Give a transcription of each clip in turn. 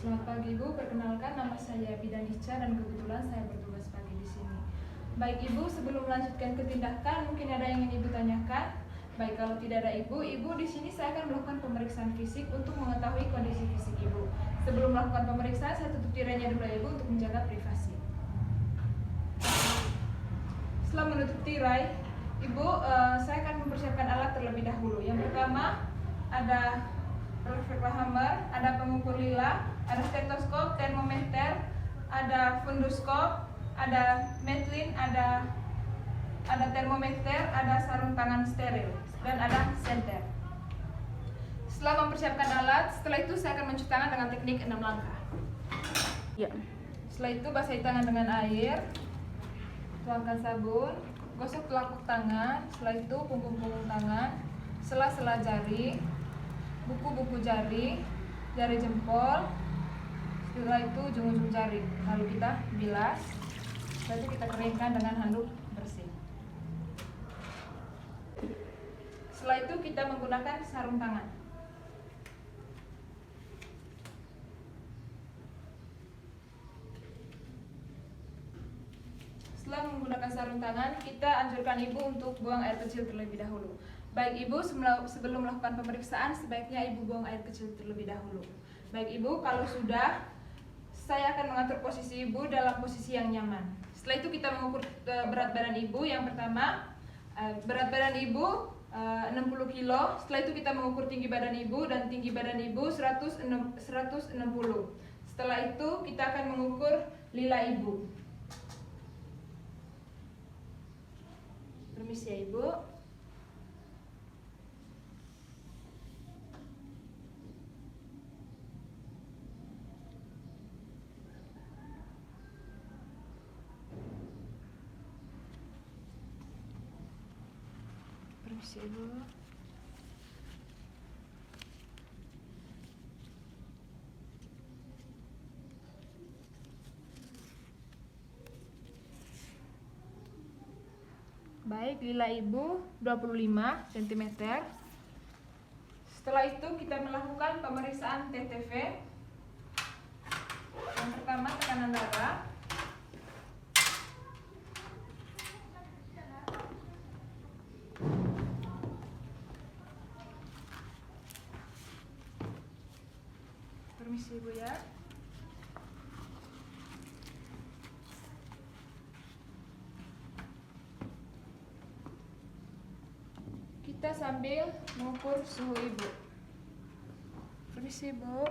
Selamat pagi Ibu, perkenalkan nama saya Bidan Ica dan kebetulan saya bertugas pagi di sini. Baik Ibu, sebelum melanjutkan ke tindakan, mungkin ada yang ingin Ibu tanyakan? Baik, kalau tidak ada Ibu di sini saya akan melakukan pemeriksaan fisik untuk mengetahui kondisi fisik Ibu. Sebelum melakukan pemeriksaan, saya tutup tirainya dulu Ibu untuk menjaga privasi. Setelah menutup tirai, Ibu, saya akan mempersiapkan alat terlebih dahulu. Yang pertama ada reflektohammer, ada pengukur lila, ada stetoskop, termometer, ada funduskop, ada metlin, ada termometer, ada sarung tangan steril, dan ada senter. Setelah mempersiapkan alat, setelah itu saya akan mencuci tangan dengan teknik 6 langkah. Ya. Setelah itu basahi tangan dengan air, tuangkan sabun, gosok telapak tangan, setelah itu punggung-punggung tangan, sela-sela jari, buku-buku jari, jari jempol, setelah itu ujung-ujung jari. Lalu kita bilas, setelah itu kita keringkan dengan handuk bersih. Setelah itu kita menggunakan sarung tangan. Setelah menggunakan sarung tangan, kita anjurkan Ibu untuk buang air kecil terlebih dahulu. Baik Ibu, sebelum melakukan pemeriksaan, sebaiknya Ibu buang air kecil terlebih dahulu. Baik Ibu, kalau sudah, saya akan mengatur posisi Ibu dalam posisi yang nyaman. Setelah itu kita mengukur berat badan Ibu. Yang pertama, berat badan Ibu 60 kilo. Setelah itu kita mengukur tinggi badan Ibu, dan tinggi badan Ibu 160. Setelah itu kita akan mengukur lila Ibu. Permisi ya Ibu. Permisi Ibu. Baik, lila Ibu 25 cm. Setelah itu kita melakukan pemeriksaan TTV. Yang pertama tekanan darah. Permisi Ibu ya. Kita sambil mengukur suhu Ibu. Permisi Ibu.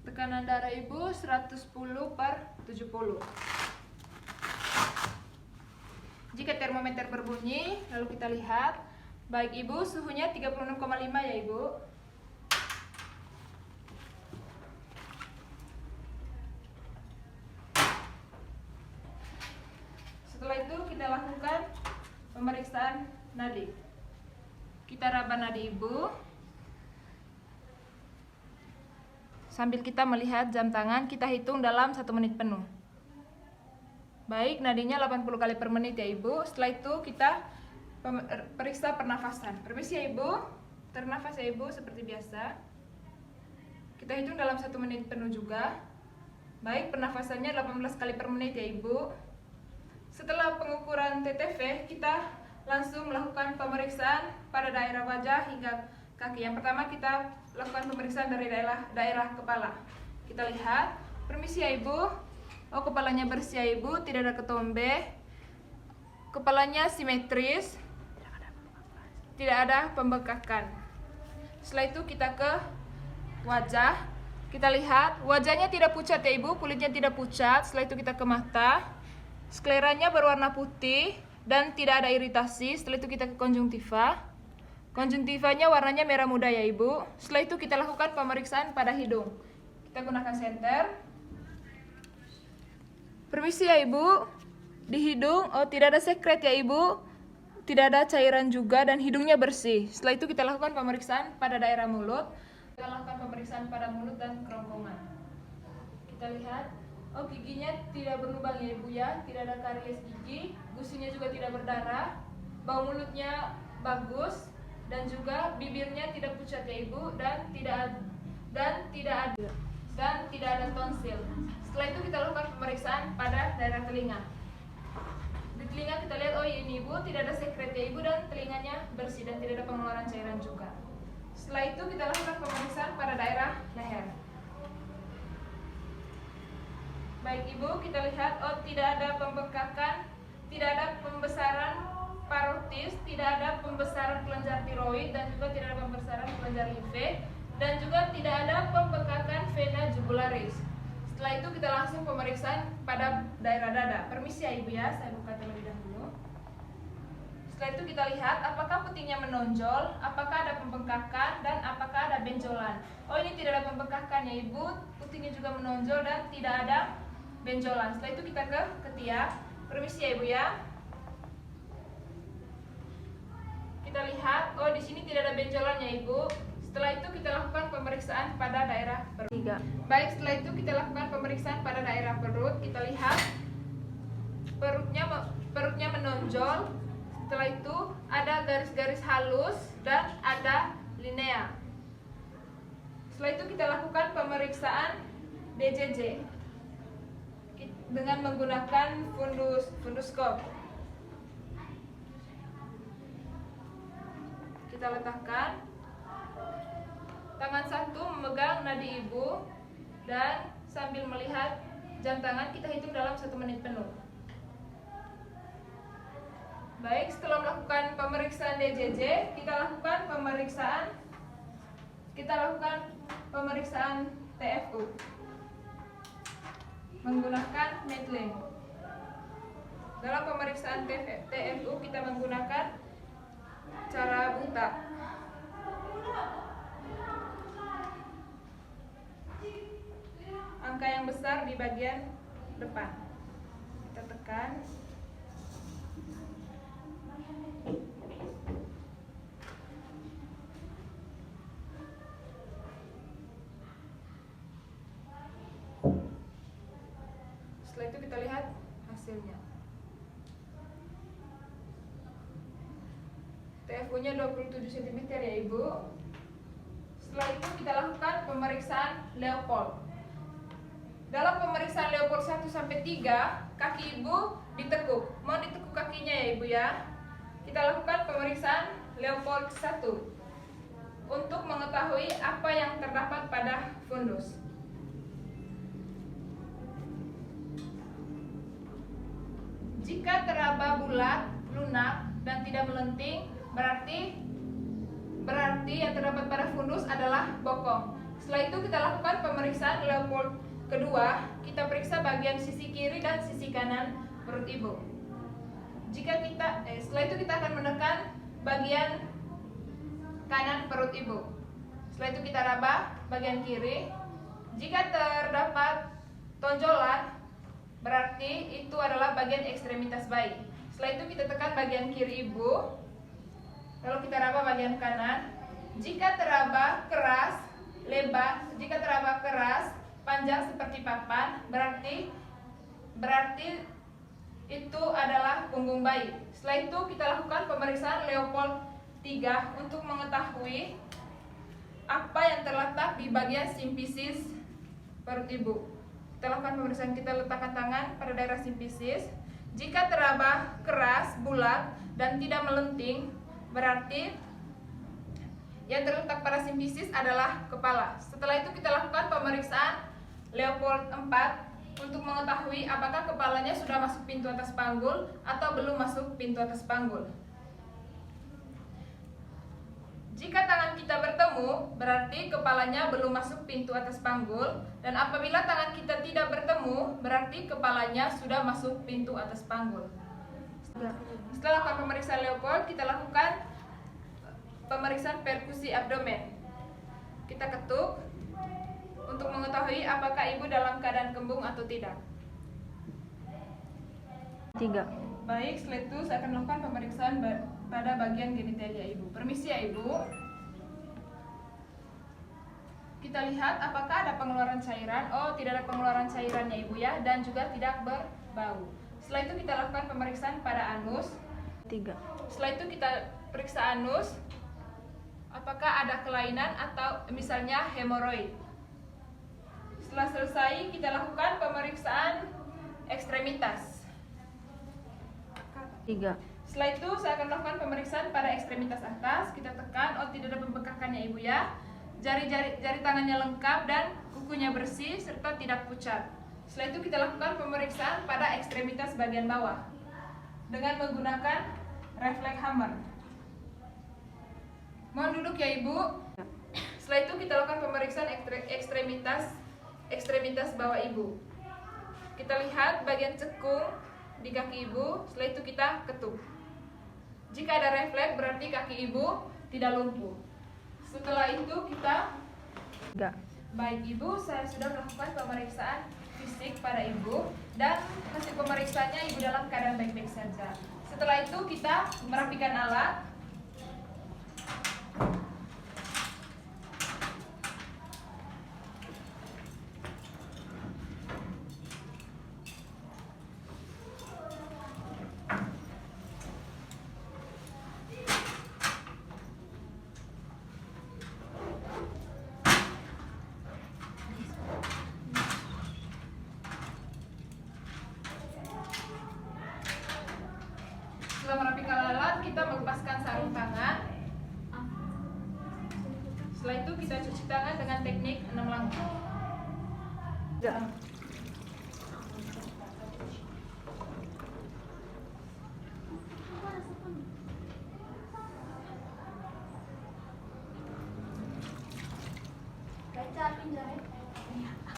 Tekanan darah Ibu 110/70. Jika termometer berbunyi, lalu kita lihat. Baik Ibu, suhunya 36,5 ya Ibu. Setelah itu kita lakukan pemeriksaan nadi. Kita raba nadi Ibu. Sambil kita melihat jam tangan, kita hitung dalam 1 menit penuh. Baik, nadinya 80 kali per menit ya Ibu. Setelah itu kita periksa pernafasan. Permisi ya Ibu. Ternafas ya Ibu seperti biasa. Kita hitung dalam 1 menit penuh juga. Baik, pernafasannya 18 kali per menit ya Ibu. Setelah pengukuran TTV, kita langsung melakukan pemeriksaan pada daerah wajah hingga kaki. Yang pertama kita lakukan pemeriksaan dari daerah kepala. Kita lihat. Permisi ya Ibu. Oh, kepalanya bersih ya Ibu, tidak ada ketombe. Kepalanya simetris. Tidak ada pembekakan. Setelah itu kita ke wajah. Kita lihat wajahnya tidak pucat ya Ibu, kulitnya tidak pucat. Setelah itu kita ke mata. Skleranya berwarna putih dan tidak ada iritasi. Setelah itu kita ke konjungtiva. Konjungtivanya warnanya merah muda ya Ibu. Setelah itu kita lakukan pemeriksaan pada hidung. Kita gunakan senter. Permisi ya Ibu. Di hidung, oh tidak ada sekret ya Ibu. Tidak ada cairan juga dan hidungnya bersih. Setelah itu kita lakukan pemeriksaan pada daerah mulut. Kita lakukan pemeriksaan pada mulut dan kerongkongan. Kita lihat, oh giginya tidak berlubang ya Ibu ya, tidak ada karies gigi, gusinya juga tidak berdarah, bau mulutnya bagus, dan juga bibirnya tidak pucat ya Ibu, dan tidak ada tonsil. Setelah itu kita lakukan pemeriksaan pada daerah telinga. Di telinga kita lihat, oh ini Ibu tidak ada sekret ya Ibu, dan telinganya bersih dan tidak ada pengeluaran cairan juga. Setelah itu kita lakukan pemeriksaan pada daerah leher. Baik Ibu, kita lihat, oh tidak ada pembengkakan, tidak ada pembesaran parotis, tidak ada pembesaran kelenjar tiroid, dan juga tidak ada pembesaran kelenjar limfe, dan juga tidak ada pembengkakan vena jugularis. Setelah itu kita langsung pemeriksaan pada daerah dada. Permisi ya Ibu ya, saya buka terlebih dahulu. Setelah itu kita lihat apakah putingnya menonjol, apakah ada pembengkakan, dan apakah ada benjolan. Oh ini tidak ada pembengkakan ya Ibu, putingnya juga menonjol dan tidak ada benjolan. Setelah itu kita ke ketiak. Permisi ya Ibu ya. Kita lihat, oh di sini tidak ada benjolan ya Ibu. Setelah itu kita lakukan pemeriksaan pada daerah perut. Baik, setelah itu kita lakukan pemeriksaan pada daerah perut. Kita lihat perutnya menonjol. Setelah itu ada garis-garis halus dan ada linea. Setelah itu kita lakukan pemeriksaan DJJ dengan menggunakan funduskop. Kita letakkan. Tangan satu memegang nadi ibu dan sambil melihat jam tangan kita hitung dalam 1 menit penuh. Baik, setelah melakukan pemeriksaan DJJ, kita lakukan pemeriksaan TFU menggunakan Medlink. Dalam pemeriksaan TFU kita menggunakan cara buta. Angka yang besar di bagian depan. Kita tekan. Setelah itu kita lihat hasilnya. TFU-nya 27 cm ya Ibu. Setelah itu kita lakukan pemeriksaan Leopold. Dalam pemeriksaan Leopold 1 sampai 3, kaki Ibu ditekuk. Mau ditekuk kakinya ya Ibu ya. Kita lakukan pemeriksaan Leopold 1 untuk mengetahui apa yang terdapat pada fundus. Jika teraba bulat, lunak, dan tidak melenting, berarti yang terdapat pada fundus adalah bokong. Setelah itu kita lakukan pemeriksaan Leopold kedua, kita periksa bagian sisi kiri dan sisi kanan perut Ibu. Setelah itu kita akan menekan bagian kanan perut Ibu. Setelah itu kita raba bagian kiri. Jika terdapat tonjolan, berarti itu adalah bagian ekstremitas bayi. Setelah itu kita tekan bagian kiri Ibu. Lalu kita raba bagian kanan. Jika teraba keras, lebar, panjang seperti papan, berarti itu adalah punggung bayi. Setelah itu kita lakukan pemeriksaan Leopold 3 untuk mengetahui apa yang terletak di bagian simpisis perut Ibu. Kita lakukan pemeriksaan, kita letakkan tangan pada daerah simpisis. Jika teraba keras, bulat, dan tidak melenting, berarti yang terletak pada simpisis adalah kepala. Setelah itu kita lakukan pemeriksaan Leopold 4 untuk mengetahui apakah kepalanya sudah masuk pintu atas panggul atau belum masuk pintu atas panggul. Jika tangan kita bertemu, berarti kepalanya belum masuk pintu atas panggul, dan apabila tangan kita tidak bertemu, berarti kepalanya sudah masuk pintu atas panggul. Setelah lakukan pemeriksaan Leopold, kita lakukan pemeriksaan perkusi abdomen. Kita ketuk untuk mengetahui apakah Ibu dalam keadaan kembung atau tidak. 3. Baik, setelah itu saya akan melakukan pemeriksaan pada bagian genitalia Ibu. Permisi ya Ibu. Kita lihat apakah ada pengeluaran cairan. Oh, tidak ada pengeluaran cairannya Ibu ya, dan juga tidak berbau. Setelah itu kita lakukan pemeriksaan pada anus. 3. Setelah itu kita periksa anus, apakah ada kelainan atau misalnya hemoroid. Setelah selesai, kita lakukan pemeriksaan ekstremitas. 3. Setelah itu saya akan melakukan pemeriksaan pada ekstremitas atas. Kita tekan, oh tidak ada pembengkakannya Ibu ya. Jari tangannya lengkap dan kukunya bersih serta tidak pucat. Setelah itu kita lakukan pemeriksaan pada ekstremitas bagian bawah dengan menggunakan refleks hammer. Mohon duduk ya Ibu. Setelah itu kita lakukan pemeriksaan ekstremitas bawah Ibu. Kita lihat bagian cekung di kaki Ibu. Setelah itu kita ketuk. Jika ada refleks berarti kaki Ibu tidak lumpuh. Setelah itu kita Baik Ibu, saya sudah melakukan pemeriksaan fisik pada Ibu dan hasil pemeriksaannya Ibu dalam keadaan baik-baik saja. Setelah itu kita merapikan alat. Setelah merapikan alat, kita melepaskan sarung tangan. Setelah itu kita cuci tangan dengan teknik 6 langkah.